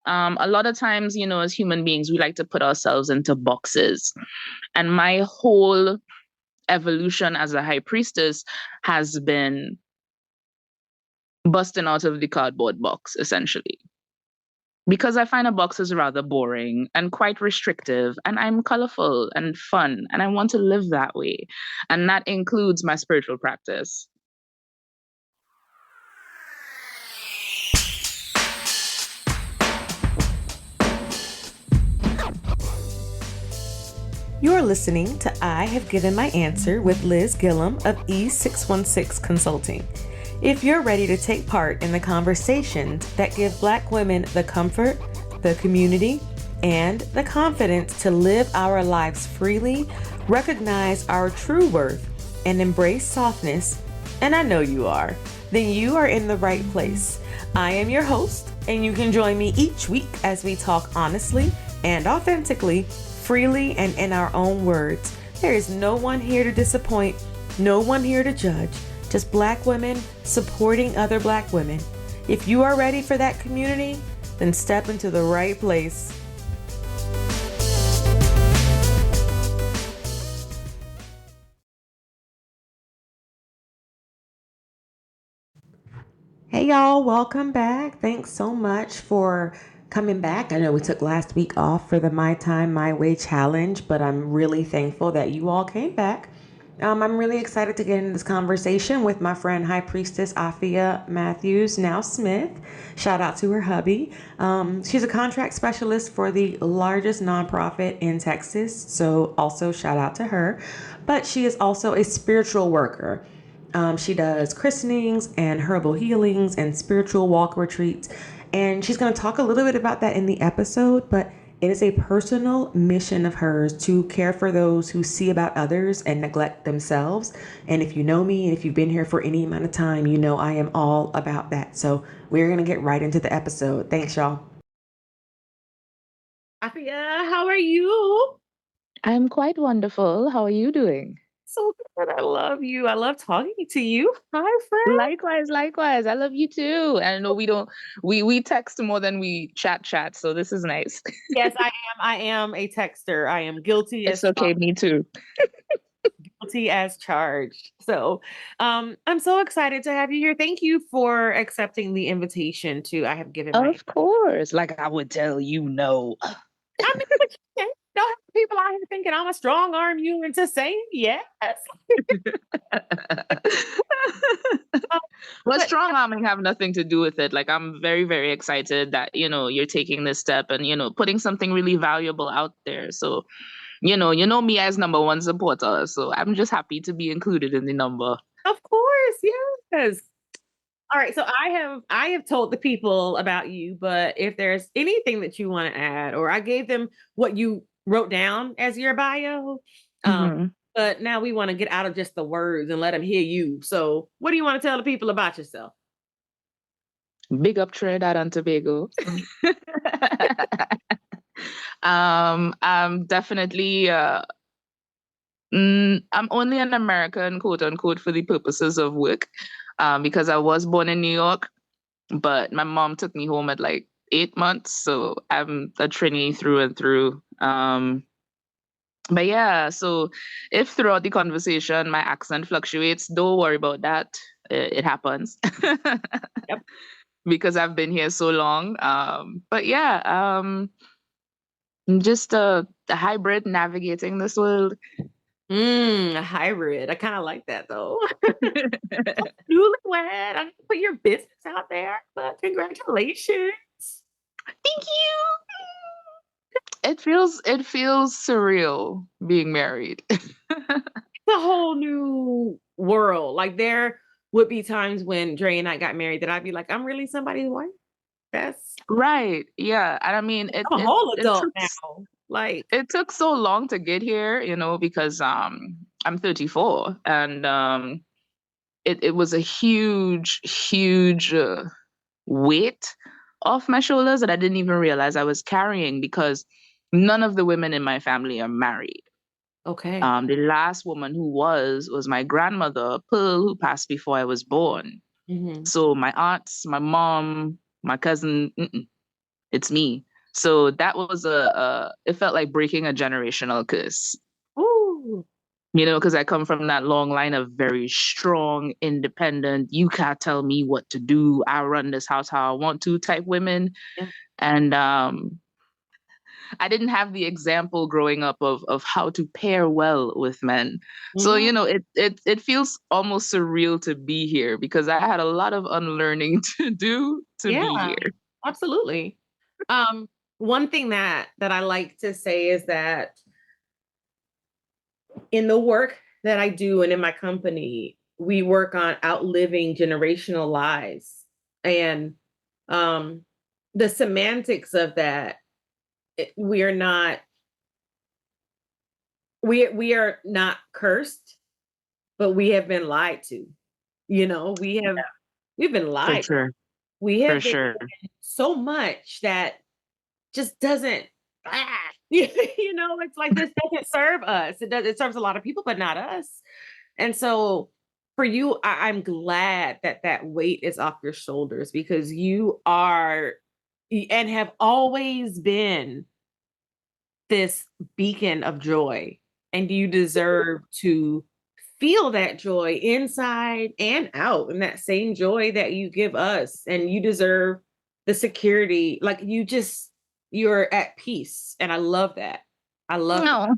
A lot of times, as human beings, we like to put ourselves into boxes. And my whole evolution as a high priestess has been busting out of the cardboard box, essentially. Because I find a box is rather boring and quite restrictive, and I'm colorful and fun, and I want to live that way. And that includes my spiritual practice. You're listening to I Have Given My Answer with Liz Gillum of E616 Consulting. If you're ready to take part in the conversations that give Black women the comfort, the community, and the confidence to live our lives freely, recognize our true worth, and embrace softness, and I know you are, then you are in the right place. I am your host, and you can join me each week as we talk honestly and authentically, freely, and in our own words. There is no one here to disappoint, no one here to judge, just Black women supporting other Black women. If you are ready for that community, then step into the right place. Hey y'all, welcome back. Thanks so much for coming back. I know we took last week off for the My Time, My Way challenge, but I'm really thankful that you all came back. I'm really excited to get into this conversation with my friend High Priestess Afiya Matthews, now Smith. Shout out to her hubby. She's a contract specialist for the largest nonprofit in Texas, so also shout out to her. But she is also a spiritual worker. She does christenings and herbal healings and spiritual walk retreats. And she's going to talk a little bit about that in the episode, but it is a personal mission of hers to care for those who see about others and neglect themselves. And if you know me, and if you've been here for any amount of time, you know I am all about that. So we're going to get right into the episode. Thanks, y'all. Afiya, how are you? I'm quite wonderful. How are you doing? So good. I love you. I love talking to you. Hi, friend. Likewise. I love you too. And I know we text more than we chat, so this is nice. Yes, I am a texter. I am guilty It's as okay, me too. guilty as charged. So I'm so excited to have you here. Thank you for accepting the invitation to I Have Given My Of course. Like I would tell you no. I mean, but you don't have people out here thinking I'm a strong arm you into saying yes. Well, strong arming have nothing to do with it. Like I'm very, very excited that, you're taking this step and, putting something really valuable out there. So, you know me as number one supporter. So I'm just happy to be included in the number. Of course, yes. All right, so I have told the people about you, but if there's anything that you want to add, or I gave them what you wrote down as your bio, but now we want to get out of just the words and let them hear you. So what do you want to tell the people about yourself? Big up Trinidad and Tobago. I'm definitely I'm only an American, quote unquote, for the purposes of work, because I was born in New York, but my mom took me home at like 8 months, so I'm a Trini through and through. But yeah, so if throughout the conversation my accent fluctuates, don't worry about that. It happens. Yep. Because I've been here so long. But yeah, I'm just a hybrid navigating this world. A hybrid. I kind of like that though. Newlywed. I put your business out there, but congratulations. Thank you. It feels surreal being married. It's a whole new world. Like there would be times when Dre and I got married that I'd be like, I'm really somebody's wife. That's right. Yeah. And I mean I'm a whole adult now. Like it took so long to get here, because I'm 34 and it was a huge weight off my shoulders that I didn't even realize I was carrying, because none of the women in my family are married. Okay. The last woman who was my grandmother, Pearl, who passed before I was born. So my aunts, my mom, my cousin, It's me. So that was it felt like breaking a generational curse. Ooh. Because I come from that long line of very strong, independent, you can't tell me what to do. I run this house how I want to type women. Yeah. And I didn't have the example growing up of how to pair well with men. So, Mhm. it feels almost surreal to be here because I had a lot of unlearning to do to be Yeah, here. absolutely. One thing that I like to say is that in the work that I do and in my company, we work on outliving generational lies. And um, the semantics of that, we are not we are not cursed, but we have been lied to. We've been For lied. sure. We For have been sure. so much that just doesn't it's like this doesn't serve us. It serves a lot of people, but not us. And so for you, I'm glad that that weight is off your shoulders because you are and have always been this beacon of joy, and you deserve to feel that joy inside and out, and that same joy that you give us. And you deserve the security, like you're at peace, and I love that. I love that. No,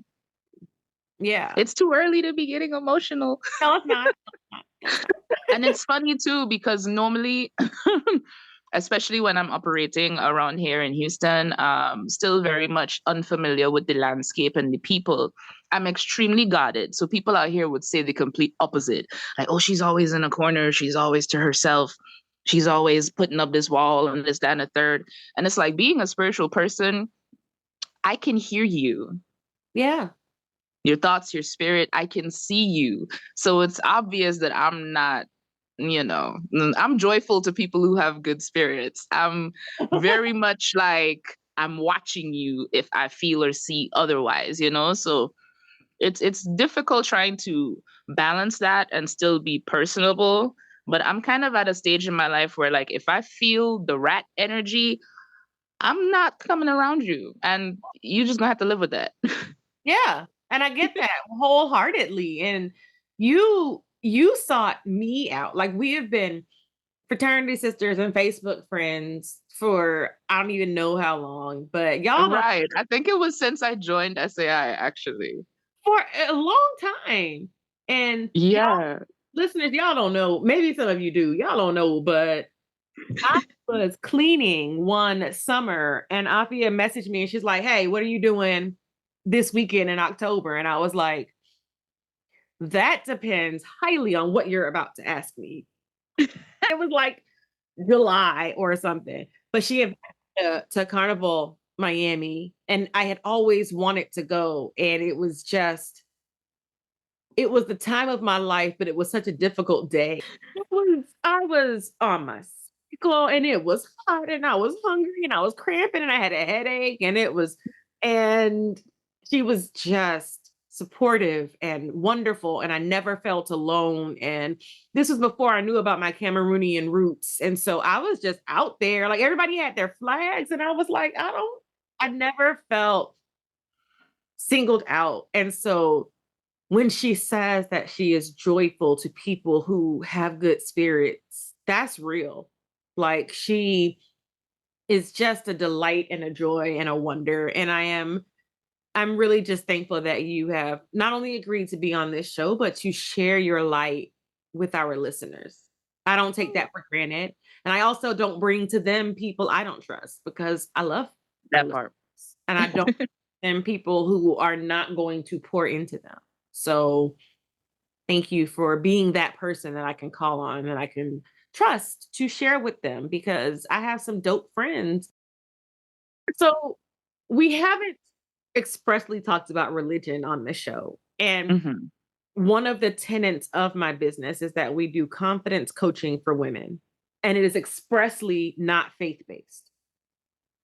Yeah. it's too early to be getting emotional. No, it's not. And it's funny too because normally especially when I'm operating around here in Houston, still very much unfamiliar with the landscape and the people. I'm extremely guarded. So people out here would say the complete opposite. Like, oh, she's always in a corner. She's always to herself. She's always putting up this wall and this, that, and a third. And it's like being a spiritual person, I can hear you. Yeah. Your thoughts, your spirit, I can see you. So it's obvious that I'm not, I'm joyful to people who have good spirits. I'm very much like I'm watching you if I feel or see otherwise. So it's difficult trying to balance that and still be personable. But I'm kind of at a stage in my life where like if I feel the rat energy, I'm not coming around you. And you just gonna have to live with that. Yeah. And I get that wholeheartedly. And you sought me out. Like, we have been fraternity sisters and Facebook friends for I don't even know how long, but y'all don't Right. I think it was since I joined SAI, actually. for a long time. And y'all Yeah. listeners, y'all don't know. Maybe some of you do. Y'all don't know, but I was cleaning one summer and Afia messaged me and she's like, "Hey, what are you doing this weekend in October?" And I was like, "That depends highly on what you're about to ask me." It was like July or something. But she had been to Carnival Miami, and I had always wanted to go. And it was the time of my life, but it was such a difficult day. I was on my cycle, and it was hot, and I was hungry, and I was cramping, and I had a headache, and she was just supportive and wonderful, and I never felt alone. And this was before I knew about my Cameroonian roots, and so I was just out there, like everybody had their flags, and I was like, I never felt singled out. And so when she says that she is joyful to people who have good spirits, that's real. Like, she is just a delight and a joy and a wonder. And I'm really just thankful that you have not only agreed to be on this show, but to share your light with our listeners. I don't take that for granted. And I also don't bring to them people I don't trust, because I love our That listeners. part. And I don't them people who are not going to pour into them. So thank you for being that person that I can call on and I can trust to share with them, because I have some dope friends. So we haven't expressly talked about religion on the show. And Hmm. one of the tenets of my business is that we do confidence coaching for women. And it is expressly not faith-based,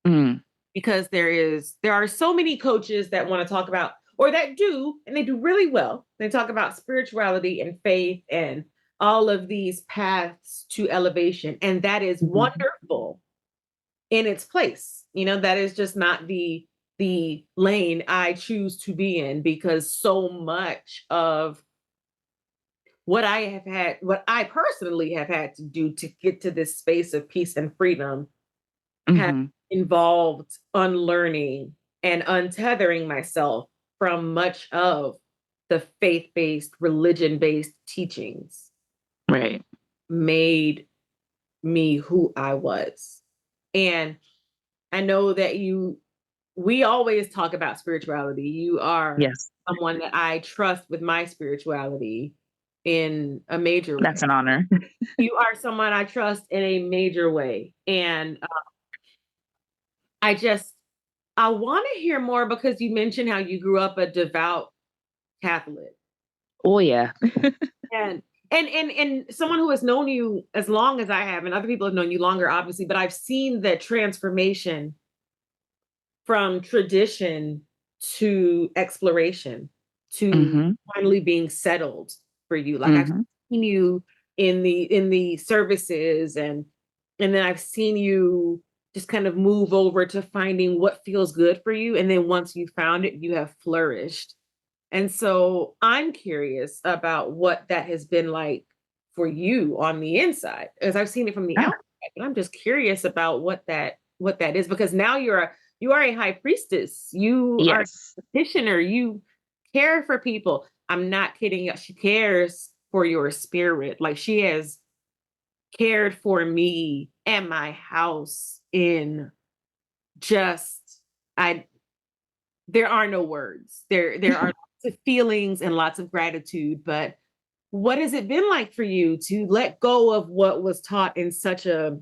Mm. because there are so many coaches that want to talk about, or that do, and they do really well. They talk about spirituality and faith and all of these paths to elevation. And that is Mhm. wonderful. in its place. That is just not the lane I choose to be in, because so much of what I personally have had to do to get to this space of peace and freedom has Hmm. involved unlearning and untethering myself from much of the faith-based, religion-based teachings Right. made me who I was. And I know that we always talk about spirituality. You are Yes. someone that I trust with my spirituality in a major way. That's an honor. You are someone I trust in a major way. And I just, I want to hear more, because you mentioned how you grew up a devout Catholic. Oh, yeah. And someone who has known you as long as I have, and other people have known you longer, obviously, but I've seen that transformation from tradition to exploration to Hmm. finally being settled for you. Like, I've Hmm. seen you in the services, and then I've seen you just kind of move over to finding what feels good for you. And then once you found it, you have flourished. And so I'm curious about what that has been like for you on the inside, as I've seen it from the Ah, outside. But I'm just curious about what that is, because now you are a high priestess. You are a yes. practitioner. You care for people. I'm not kidding you. She cares for your spirit. Like, she has cared for me and my house in just I there are no words. There are lots of feelings and lots of gratitude, but what has it been like for you to let go of what was taught in such a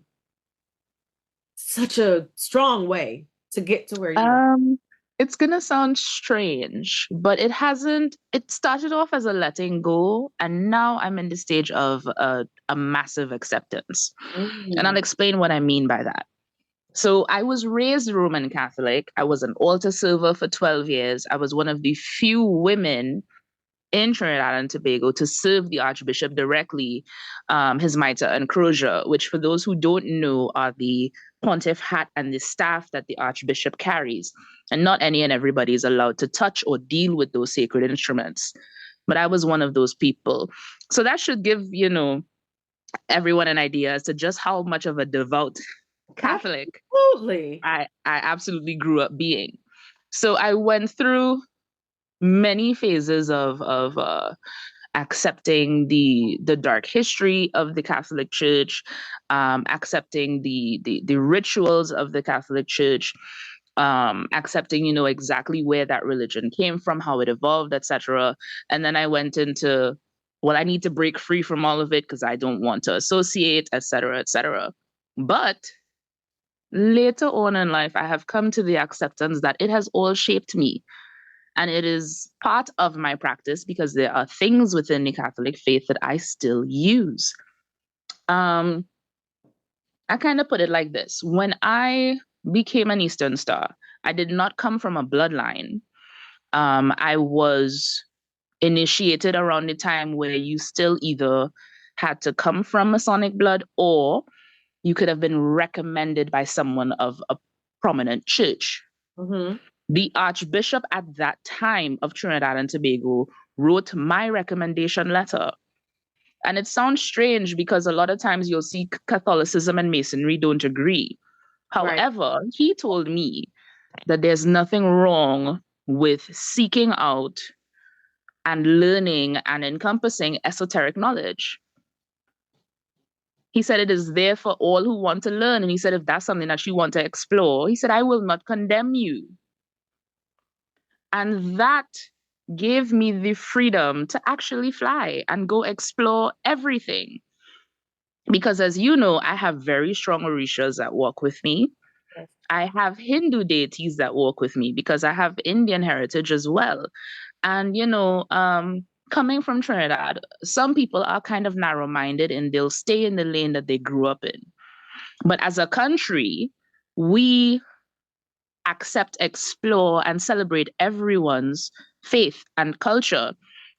strong way to get to where you are? Um, it's gonna sound strange, but it hasn't. It started off as a letting go, and now I'm in the stage of a massive acceptance. And I'll Mm. explain what I mean by that. So I was raised Roman Catholic. I was an altar server for 12 years. I was one of the few women in Trinidad and Tobago to serve the Archbishop directly, his mitre and crozier, which, for those who don't know, are the pontiff hat and the staff that the Archbishop carries. And not any and everybody is allowed to touch or deal with those sacred instruments. But I was one of those people. So that should give, everyone an idea as to just how much of a devout Catholic Absolutely. I absolutely grew up being. So I went through many phases of accepting the dark history of the Catholic Church, accepting the rituals of the Catholic Church, accepting exactly where that religion came from, how it evolved, etc. And then I went into, well, I need to break free from all of it because I don't want to associate, etc., etc. But later on in life, I have come to the acceptance that it has all shaped me, and it is part of my practice because there are things within the Catholic faith that I still use. Um, I kind of put it like this: when I became an Eastern Star, I did not come from a bloodline. I was initiated around the time where you still either had to come from Masonic blood, or you could have been recommended by someone of a prominent church. Hmm. The Archbishop at that time of Trinidad and Tobago wrote my recommendation letter. And it sounds strange because a lot of times you'll see Catholicism and Masonry don't agree. Right. However, he told me that there's nothing wrong with seeking out and learning and encompassing esoteric knowledge. He said it is there for all who want to learn. And he said, if that's something that you want to explore, he said, I will not condemn you. And that gave me the freedom to actually fly and go explore everything. Because, as you know, I have very strong Orishas that walk with me. Yes. I have Hindu deities that walk with me because I have Indian heritage as well. And, coming from Trinidad, some people are kind of narrow minded and they'll stay in the lane that they grew up in. But as a country, we accept, explore, and celebrate everyone's faith and culture.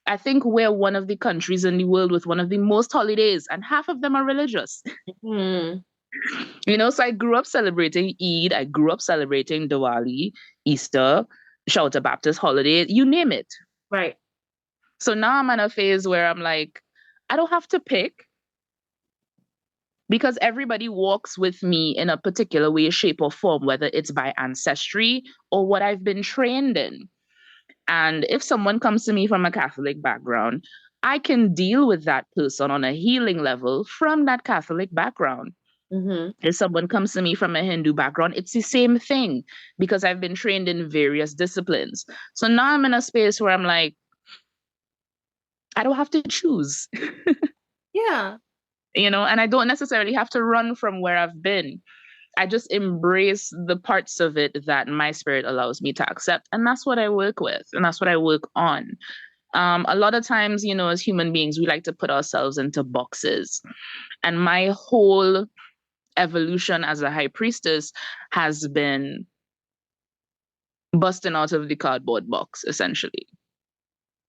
I think we're one of the countries in the world with one of the most holidays, and half of them are religious. Hmm. So I grew up celebrating Eid, I grew up celebrating Diwali, Easter, Shelter Baptist holiday, you name it. Right. So now I'm in a phase where I'm like, I don't have to pick because everybody walks with me in a particular way, shape, or form, whether it's by ancestry or what I've been trained in. And if someone comes to me from a Catholic background, I can deal with that person on a healing level from that Catholic background. Mm-hmm. If someone comes to me from a Hindu background, it's the same thing because I've been trained in various disciplines. So now I'm in a space where I'm like, I don't have to choose, Yeah. and I don't necessarily have to run from where I've been. I just embrace the parts of it that my spirit allows me to accept. And that's what I work with. And that's what I work on. A lot of times, as human beings, we like to put ourselves into boxes. And my whole evolution as a high priestess has been busting out of the cardboard box, essentially.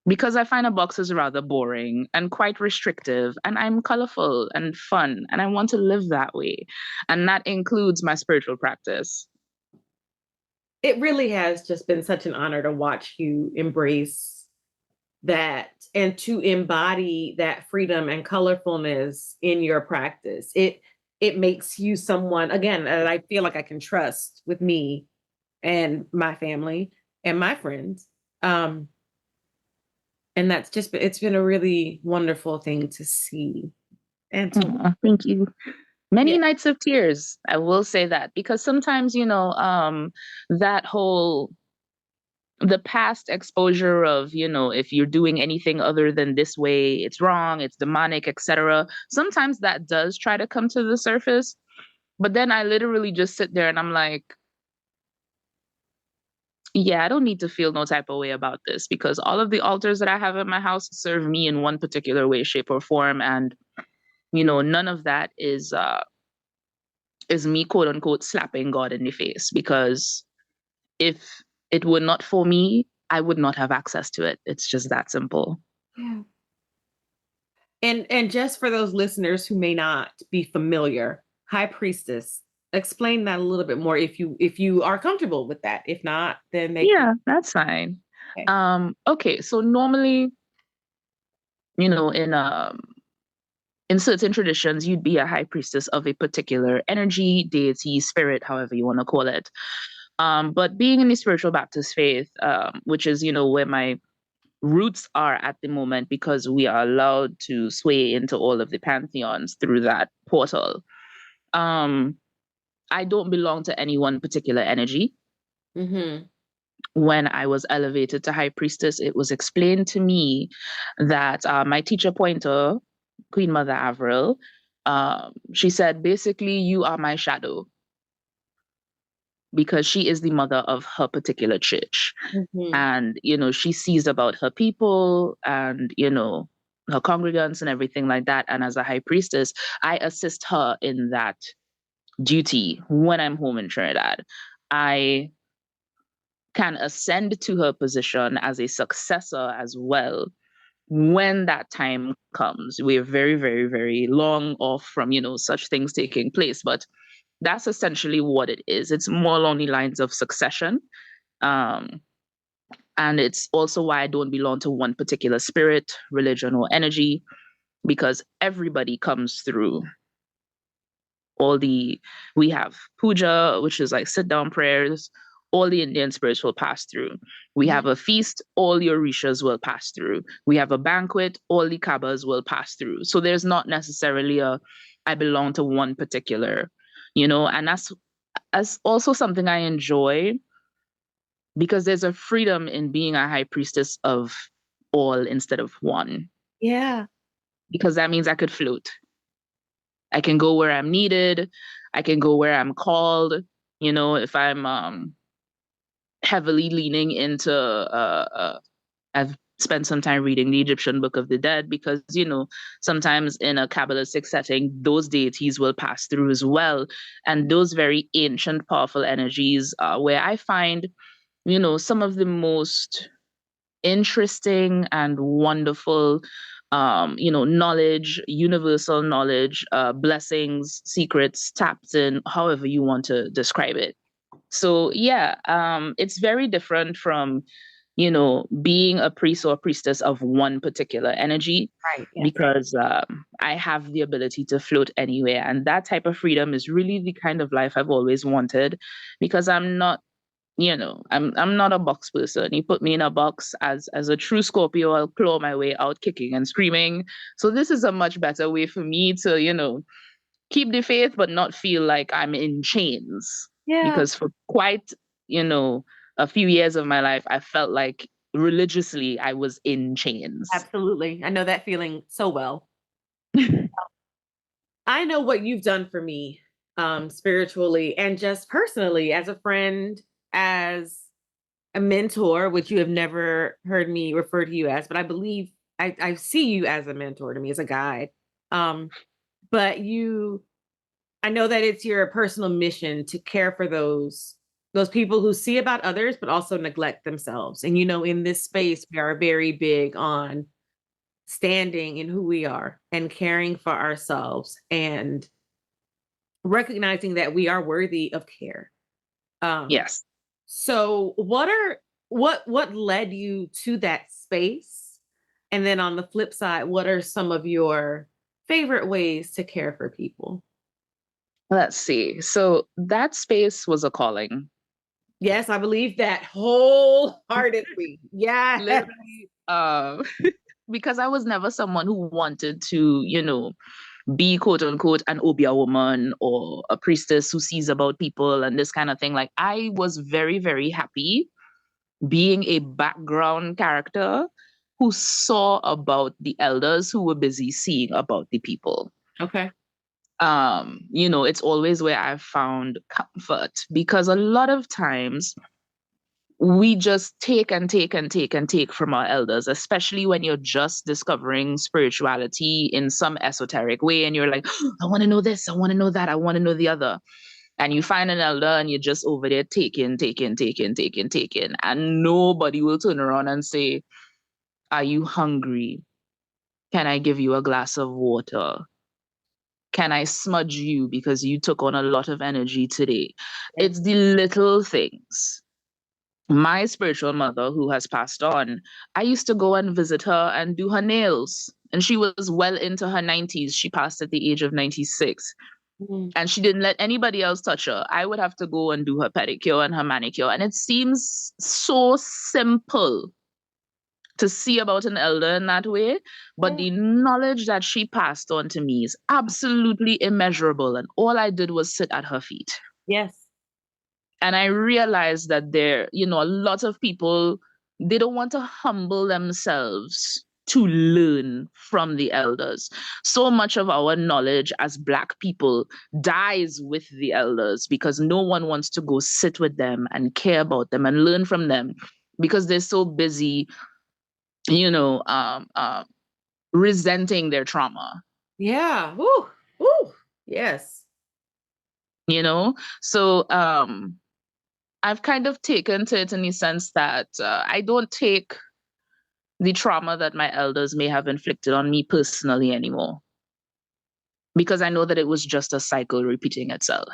Because I find a box is rather boring and quite restrictive, and I'm colorful and fun, and I want to live that way. And that includes my spiritual practice. It really has just been such an honor to watch you embrace that and to embody that freedom and colorfulness in your practice. It makes you someone again that I feel like I can trust with me and my family and my friends. And it's been a really wonderful thing to see and to Thank you. Many yeah. nights of tears, I will say that, because sometimes, that whole the past exposure of, if you're doing anything other than this way, it's wrong, it's demonic, etc. Sometimes that does try to come to the surface. But then I literally just sit there and I'm like, yeah, I don't need to feel no type of way about this because all of the altars that I have in my house serve me in one particular way, shape, or form. And, none of that is me, quote unquote, slapping God in the face, because if it were not for me, I would not have access to it. It's just that simple. Yeah. And just for those listeners who may not be familiar, high priestess, explain that a little bit more if you are comfortable with that. If not, then they can. Yeah, that's fine. Okay. Okay, so normally, you know, in um in certain traditions, you'd be a high priestess of a particular energy, deity, spirit, however you want to call it. But being in the spiritual Baptist faith, which is, where my roots are at the moment, because we are allowed to sway into all of the pantheons through that portal. Um, I don't belong to any one particular energy. Mm-hmm. When I was elevated to high priestess, it was explained to me that my teacher pointer, Queen Mother Avril, she said, basically, you are my shadow, because she is the mother of her particular church. Mm-hmm. And, she sees about her people and, her congregants and everything like that. And as a high priestess, I assist her in that duty when I'm home in Trinidad. I can ascend to her position as a successor as well when that time comes. We're very, very, very long off from, such things taking place, but that's essentially what it is. It's more along the lines of succession. Um, and it's also why I don't belong to one particular spirit, religion, or energy, because everybody comes through we have puja, which is like sit down prayers. All the Indian spirits will pass through. We have a feast, all your rishas will pass through. We have a banquet, all the kabbas will pass through. So there's not necessarily I belong to one particular, and that's also something I enjoy, because there's a freedom in being a high priestess of all instead of one, Yeah. because that means I could float. I can go where I'm needed. I can go where I'm called. If I'm heavily leaning into, I've spent some time reading the Egyptian Book of the Dead, because, sometimes in a Kabbalistic setting, those deities will pass through as well. And those very ancient, powerful energies are where I find, some of the most interesting and wonderful knowledge, universal knowledge, blessings, secrets, tapped in, however you want to describe it. So yeah, it's very different from, being a priest or a priestess of one particular energy, Right. Yes. because I have the ability to float anywhere. And that type of freedom is really the kind of life I've always wanted, because I'm not, I'm not a box person. You put me in a box as a true Scorpio, I'll claw my way out kicking and screaming. So this is a much better way for me to, keep the faith, but not feel like I'm in chains. Yeah. Because for quite, you know, a few years of my life, I felt like religiously I was in chains. Absolutely. I know that feeling so well. I know what you've done for me, spiritually and just personally, as a friend, as a mentor, which you have never heard me refer to you as, but I believe I see you as a mentor to me, as a guide. But I know that it's your personal mission to care for those people who see about others, but also neglect themselves. And in this space, we are very big on standing in who we are and caring for ourselves and recognizing that we are worthy of care. Yes. So what led you to that space? And then on the flip side, what are some of your favorite ways to care for people? Let's see. So that space was a calling. Yes, I believe that wholeheartedly. Yeah. Literally, because I was never someone who wanted to, be quote unquote an Obia woman or a priestess who sees about people and this kind of thing. Like, I was very, very happy being a background character who saw about the elders who were busy seeing about the people. Okay. It's always where I've found comfort, because a lot of times we just take and take and take and take from our elders, especially when you're just discovering spirituality in some esoteric way and you're like, I want to know this, I want to know that, I want to know the other. And you find an elder and you're just over there taking, taking, taking, taking, taking. And nobody will turn around and say, are you hungry? Can I give you a glass of water? Can I smudge you because you took on a lot of energy today? It's the little things. My spiritual mother, who has passed on, I used to go and visit her and do her nails. And she was well into her 90s. She passed at the age of 96. Mm. And she didn't let anybody else touch her. I would have to go and do her pedicure and her manicure. And it seems so simple to see about an elder in that way. But the knowledge that she passed on to me is absolutely immeasurable. And all I did was sit at her feet. Yes. And I realized that a lot of people, they don't want to humble themselves to learn from the elders. So much of our knowledge as Black people dies with the elders because no one wants to go sit with them and care about them and learn from them, because they're so busy, resenting their trauma. Yeah. Woo. Woo. Yes. So I've kind of taken to it in the sense that I don't take the trauma that my elders may have inflicted on me personally anymore, because I know that it was just a cycle repeating itself.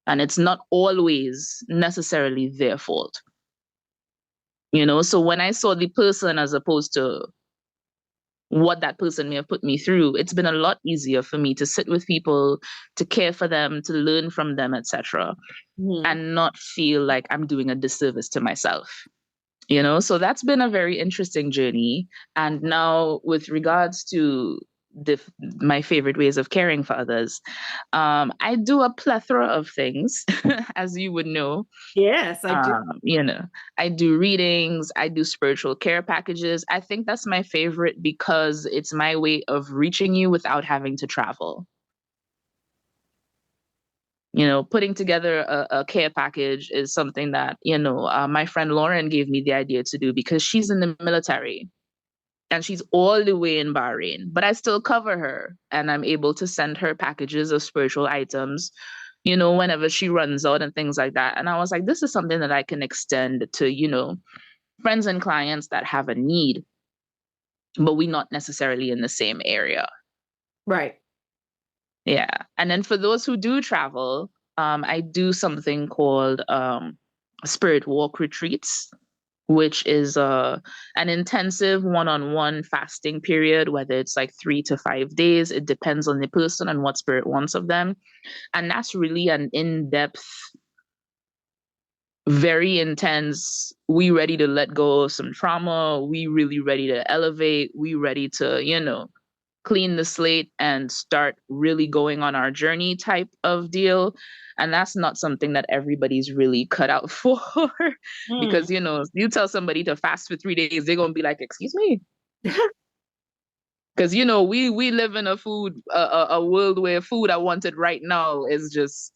And it's not always necessarily their fault. So when I saw the person as opposed to what that person may have put me through, it's been a lot easier for me to sit with people, to care for them, to learn from them, etc., and not feel like I'm doing a disservice to myself. So that's been a very interesting journey. And now, with regards to my favorite ways of caring for others, I do a plethora of things, as you would know. Yes, I do. I do readings, I do spiritual care packages. I think that's my favorite because it's my way of reaching you without having to travel. Putting together a care package is something that, my friend Lauren gave me the idea to do, because she's in the military and she's all the way in Bahrain, but I still cover her and I'm able to send her packages of spiritual items, whenever she runs out and things like that. And I was like, this is something that I can extend to, friends and clients that have a need. but we're not necessarily in the same area. Right. Yeah. And then for those who do travel, I do something called spirit walk retreats, which is an intensive one-on-one fasting period, whether it's like 3 to 5 days. It depends on the person and what spirit wants of them. And that's really an in-depth, very intense, we ready to let go of some trauma, we really ready to elevate, we ready to, clean the slate and start really going on our journey type of deal. And that's not something that everybody's really cut out for. Because, you tell somebody to fast for 3 days, they're going to be like, excuse me. Because, we live in a world where food I wanted right now is just,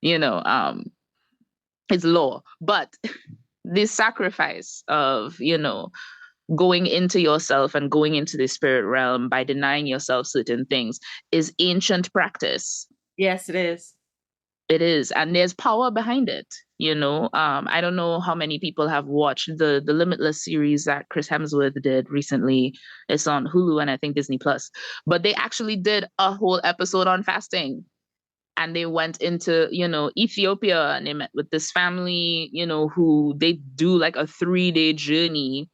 it's law. But this sacrifice of, going into yourself and going into the spirit realm by denying yourself certain things is ancient practice. Yes, it is. It is. And there's power behind it. I don't know how many people have watched the Limitless series that Chris Hemsworth did recently. It's on Hulu and I think Disney Plus. But they actually did a whole episode on fasting. And they went into, Ethiopia, and they met with this family, who they do like a 3-day journey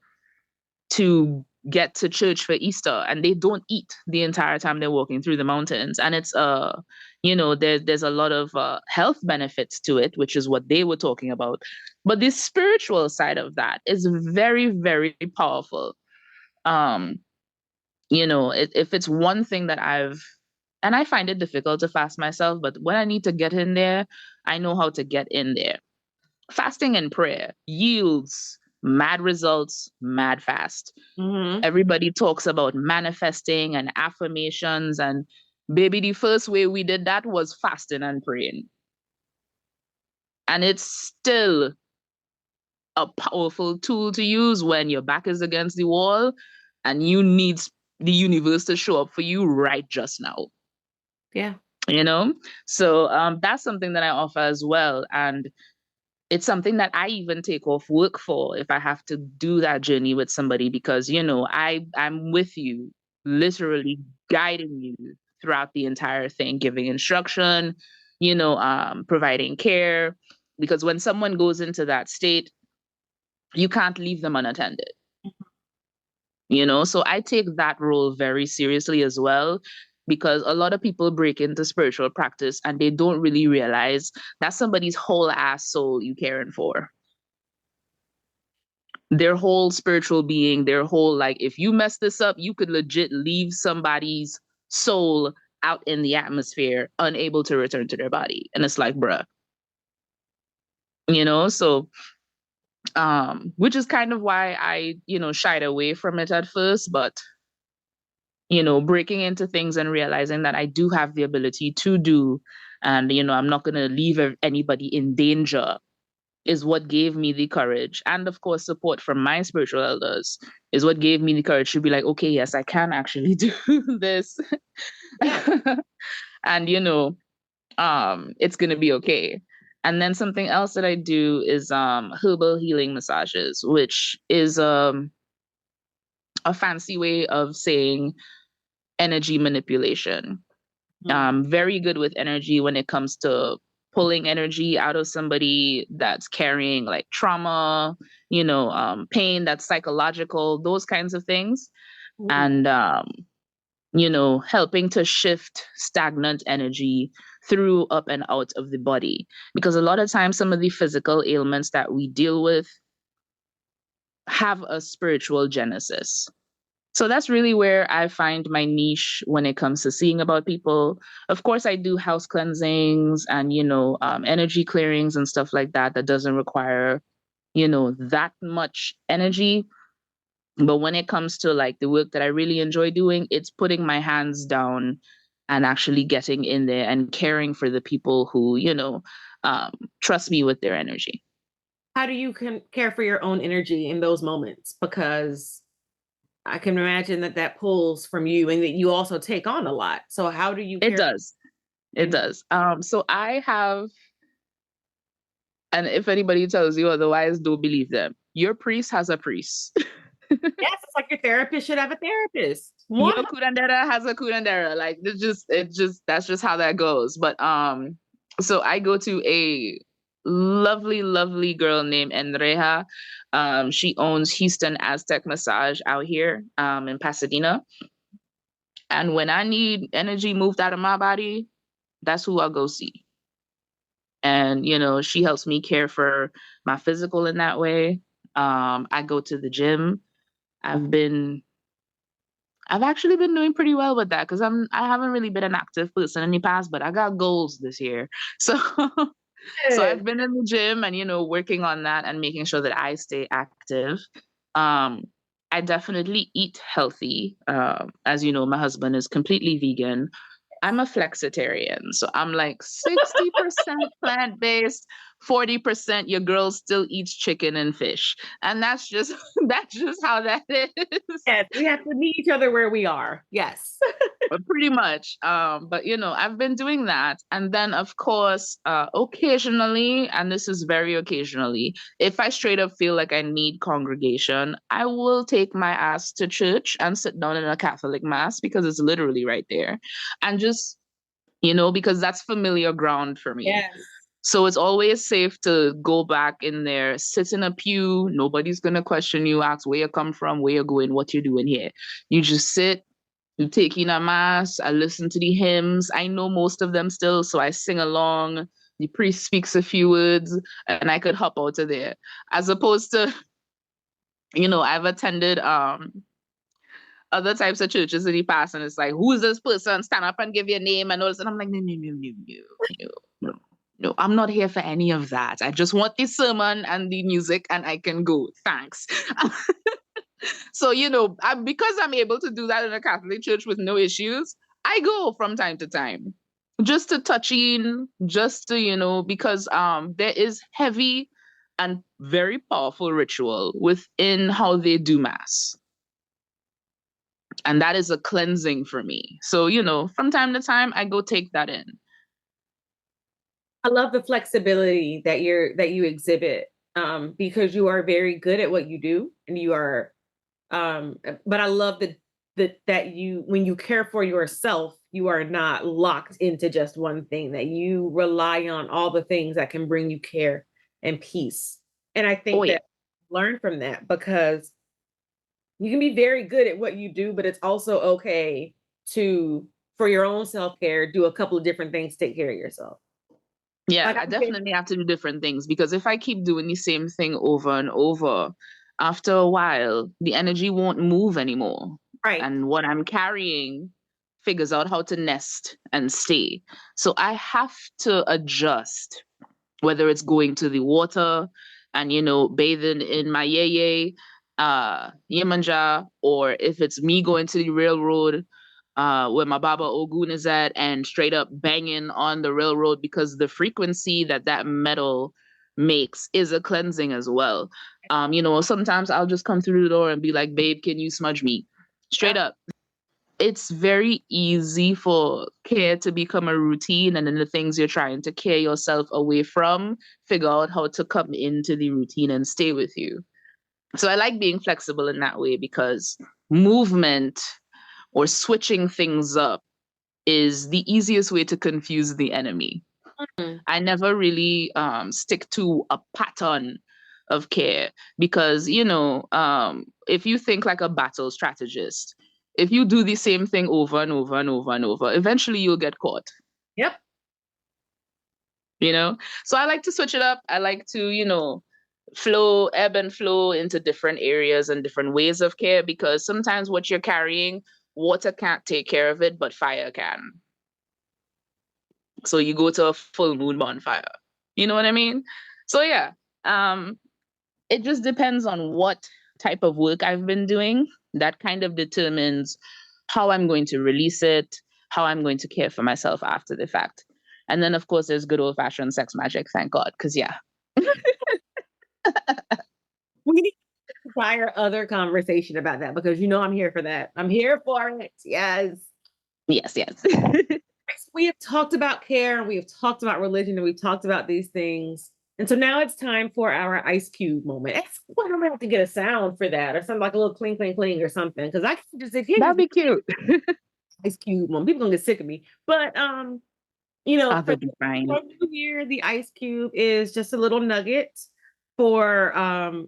to get to church for Easter, and they don't eat the entire time they're walking through the mountains. And it's there's a lot of health benefits to it, which is what they were talking about. But the spiritual side of that is very, very powerful. If it's one thing that and I find it difficult to fast myself, but when I need to get in there, I know how to get in there. Fasting and prayer yields mad results, mad fast. Mm-hmm. Everybody talks about manifesting and affirmations, and baby, the first way we did that was fasting and praying. And it's still a powerful tool to use when your back is against the wall and you need the universe to show up for you right just now. Yeah. So that's something that I offer as well. And it's something that I even take off work for if I have to do that journey with somebody, because, I'm with you, literally guiding you throughout the entire thing, giving instruction, providing care. Because when someone goes into that state, you can't leave them unattended. So I take that role very seriously as well, because a lot of people break into spiritual practice and they don't really realize that's somebody's whole ass soul you caring for. Their whole spiritual being, their whole, like, if you mess this up, you could legit leave somebody's soul out in the atmosphere, unable to return to their body. And it's like, bruh. So which is kind of why I, shied away from it at first, but breaking into things and realizing that I do have the ability to do, and I'm not going to leave anybody in danger, is what gave me the courage. And of course, support from my spiritual elders is what gave me the courage to be like, okay, yes, I can actually do this. And it's going to be okay. And then something else that I do is herbal healing massages, which is a fancy way of saying energy manipulation. Very good with energy when it comes to pulling energy out of somebody that's carrying like trauma, pain that's psychological, those kinds of things. And, helping to shift stagnant energy through, up, and out of the body. Because a lot of times, some of the physical ailments that we deal with have a spiritual genesis. So that's really where I find my niche when it comes to seeing about people. Of course, I do house cleansings and, energy clearings and stuff like that. That doesn't require, that much energy. But when it comes to like the work that I really enjoy doing, it's putting my hands down and actually getting in there and caring for the people who, trust me with their energy. How do you care for your own energy in those moments? Because I can imagine that pulls from you and that you also take on a lot. So how do you care? It does. It does. So I have, and if anybody tells you otherwise, don't believe them. Your priest has a priest. Yes. like your therapist should have a therapist. Your curandera has a curandera. Like that's just how that goes. But so I go to a lovely, lovely girl named Enreja. She owns Houston Aztec Massage out here in Pasadena. And when I need energy moved out of my body, that's who I'll go see. And she helps me care for my physical in that way. I go to the gym. I've actually been doing pretty well with that because I haven't really been an active person in the past, but I got goals this year. So so I've been in the gym and working on that and making sure that I stay active. I definitely eat healthy. As you know, my husband is completely vegan. I'm a flexitarian, so I'm like 60% plant-based, 40% your girl still eats chicken and fish. And that's just that's just how that is. Yes, we have to meet each other where we are. Yes. Pretty much. But I've been doing that. And then of course, occasionally, and this is very occasionally, if I straight up feel like I need congregation, I will take my ass to church and sit down in a Catholic mass because it's literally right there. And just, because that's familiar ground for me. Yes. So it's always safe to go back in there, sit in a pew. Nobody's going to question you, ask where you come from, where you're going, what you're doing here. You just sit, you take in a mass, I listen to the hymns. I know most of them still, so I sing along. The priest speaks a few words, and I could hop out of there. As opposed to, I've attended other types of churches in the past, and it's like, who's this person? Stand up and give your name and all this. And I'm like, no, I'm not here for any of that. I just want the sermon and the music, and I can go. Thanks. So, because I'm able to do that in a Catholic church with no issues, I go from time to time just to touch in, just to, because there is heavy and very powerful ritual within how they do mass. And that is a cleansing for me. So, from time to time, I go take that in. I love the flexibility that you exhibit, because you are very good at what you do, and you are. But I love that you, when you care for yourself, you are not locked into just one thing. That you rely on all the things that can bring you care and peace. And I think that learn from that, because you can be very good at what you do, but it's also okay to, for your own self-care, do a couple of different things to take care of yourself. Yeah, I definitely have to do different things, because if I keep doing the same thing over and over, after a while, the energy won't move anymore. Right. And what I'm carrying figures out how to nest and stay. So I have to adjust, whether it's going to the water and, bathing in my yeye, Yemanja, or if it's me going to the railroad, where my Baba Ogun is at, and straight up banging on the railroad, because the frequency that metal makes is a cleansing as well. Sometimes I'll just come through the door and be like, babe, can you smudge me? Straight up. It's very easy for care to become a routine, and then the things you're trying to care yourself away from, figure out how to come into the routine and stay with you. So I like being flexible in that way, because movement or switching things up is the easiest way to confuse the enemy. Mm-hmm. I never really stick to a pattern of care, because, if you think like a battle strategist, if you do the same thing over and over and over and over, eventually you'll get caught. Yep. So I like to switch it up. I like to, ebb and flow into different areas and different ways of care, because sometimes what you're carrying, water can't take care of it, but fire can. So you go to a full moon bonfire. You know what I mean? So yeah, it just depends on what type of work I've been doing. That kind of determines how I'm going to release it, how I'm going to care for myself after the fact. And then, of course, there's good old-fashioned sex magic, thank God, because yeah. We need to entire other conversation about that, because I'm here for that. I'm here for it. Yes. Yes. We have talked about care, and we have talked about religion, and we've talked about these things. And so now it's time for our ice cube moment. I'm gonna have to get a sound for that, or something like a little cling, cling, cling, or something. Because I can just, if you That'd just be cute. ice cube moment, people gonna get sick of me. But for That'd be fine. new year, the ice cube is just a little nugget for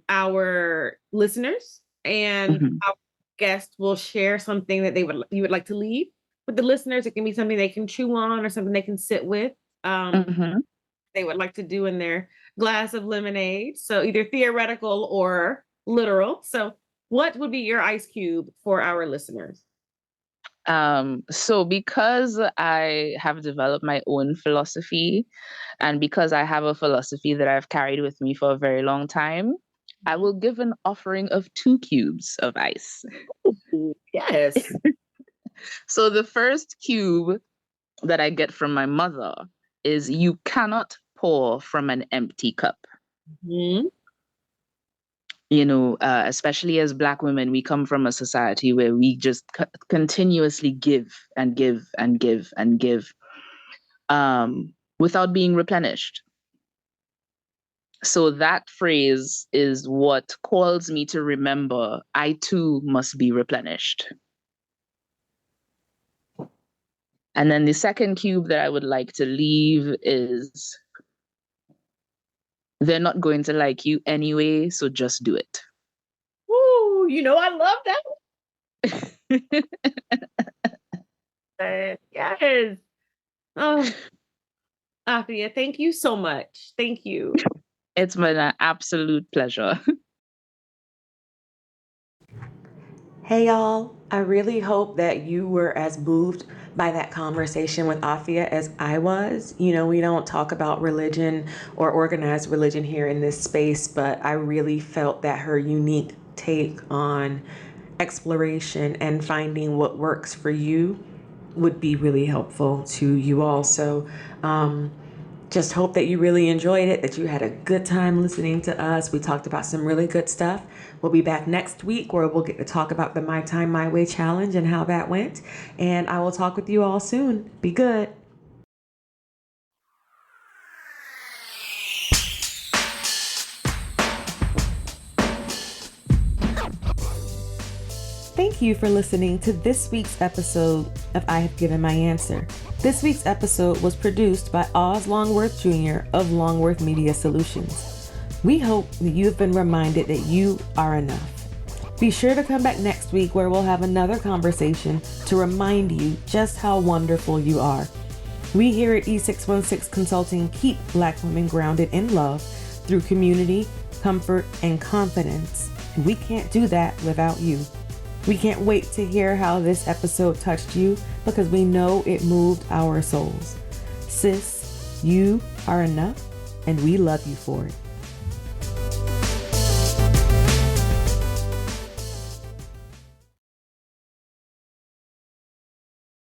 our listeners, and Mhm. our guest will share something that you would like to leave with the listeners. It can be something they can chew on or something they can sit with. Mhm. They would like to do in their glass of lemonade. So either theoretical or literal. So what would be your ice cube for our listeners? So because I have developed my own philosophy, and because I have a philosophy that I've carried with me for a very long time, I Mhm. will give an offering of 2 cubes of ice. Ooh, yes. So the first cube that I get from my mother is you cannot pour from an empty cup. Mhm. Especially as Black women, we come from a society where we just continuously give and give and give and give, without being replenished. So that phrase is what calls me to remember I too must be replenished. And then the second cube that I would like to leave is they're not going to like you anyway, so just do it. Ooh, I love that. Yes. Oh, Afia, thank you so much. Thank you. It's been an absolute pleasure. Hey y'all, I really hope that you were as moved by that conversation with Afia as I was. We don't talk about religion or organized religion here in this space, but I really felt that her unique take on exploration and finding what works for you would be really helpful to you all. So, just hope that you really enjoyed it, that you had a good time listening to us. We talked about some really good stuff. We'll be back next week where we'll get to talk about the My Time, My Way challenge and how that went. And I will talk with you all soon. Be good. Thank you for listening to this week's episode of I Have Given My Answer. This week's episode was produced by Oz Longworth Jr. of Longworth Media Solutions. We hope that you have been reminded that you are enough. Be sure to come back next week where we'll have another conversation to remind you just how wonderful you are. We here at E616 Consulting keep Black women grounded in love through community, comfort, and confidence. And we can't do that without you. We can't wait to hear how this episode touched you because we know it moved our souls. Sis, you are enough and we love you for it.